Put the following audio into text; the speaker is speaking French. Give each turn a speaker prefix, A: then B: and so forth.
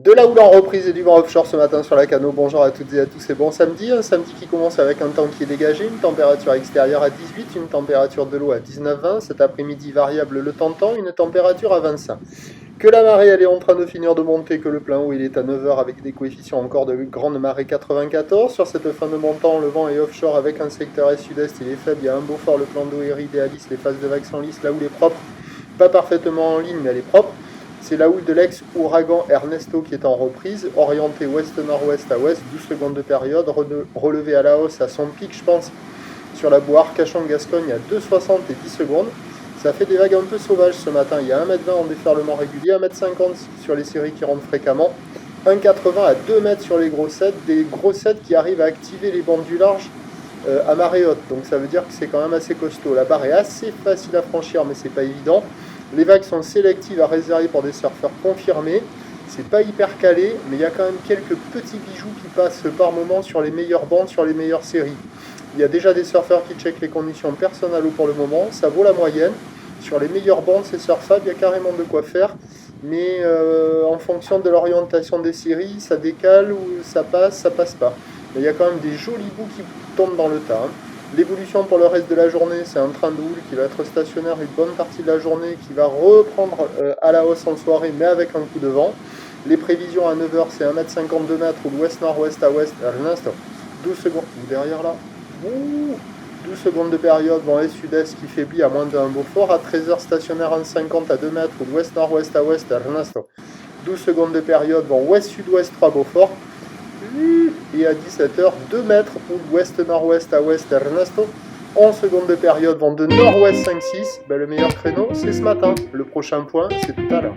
A: De la houle en reprise et du vent offshore ce matin sur la Cano. Bonjour à toutes et à tous, c'est bon samedi. Un samedi qui commence avec un temps qui est dégagé, une température extérieure à 18, une température de l'eau à 19-20. Cet après-midi variable le temps, une température à 25. Que la marée elle est en train de finir de monter, que le plein haut il est à 9h avec des coefficients encore de grande marée 94. Sur cette fin de montant, le vent est offshore avec un secteur est-sud-est, il est faible, il y a un beau fort, le plan d'eau est idéaliste, les phases de vagues sont lisses, la houle est propre, pas parfaitement en ligne mais elle est propre. C'est la houle de l'ex-ouragan Ernesto qui est en reprise, orientée ouest-nord-ouest à ouest, 12 secondes de période, relevée à la hausse à son pic, je pense, sur la boue Arcachon-Gascogne à 2,60 et 10 secondes. Ça fait des vagues un peu sauvages ce matin. Il y a 1,20 m en déferlement régulier, 1,50 m sur les séries qui rentrent fréquemment, 1,80 à 2 mètres sur les grossettes, des grossettes qui arrivent à activer les bandes du large à marée haute. Donc ça veut dire que c'est quand même assez costaud. La barre est assez facile à franchir, mais c'est pas évident. Les vagues sont sélectives à réserver pour des surfeurs confirmés. C'est pas hyper calé, mais il y a quand même quelques petits bijoux qui passent par moment sur les meilleures bandes, sur les meilleures séries. Il y a déjà des surfeurs qui checkent les conditions personnes à l'eau pour le moment, ça vaut la moyenne. Sur les meilleures bandes, c'est surfable, il y a carrément de quoi faire. Mais en fonction de l'orientation des séries, ça décale ou ça passe pas. Mais il y a quand même des jolis bouts qui tombent dans le tas. L'évolution pour le reste de la journée, c'est un train de houle qui va être stationnaire une bonne partie de la journée, qui va reprendre à la hausse en soirée, mais avec un coup de vent. Les prévisions à 9h, c'est 1,50 m, 2 mètres, ou ouest-nord-ouest à ouest, à l'instant. 12 secondes, ou derrière là. Ouh, 12 secondes de période, vent est-sud-est qui faiblit à moins d'un beau fort. À 13h, stationnaire 1,50 à 2 mètres, ou ouest-nord-ouest à ouest, à l'instant. 12 secondes de période, vent ouest-sud-ouest 3 beaux forts. Et à 17h, 2 mètres ou ouest-nord-ouest à ouest Ernesto. 11 secondes de période, vent de nord-ouest 5-6. Ben, le meilleur créneau, c'est ce matin. Le prochain point, c'est tout à l'heure.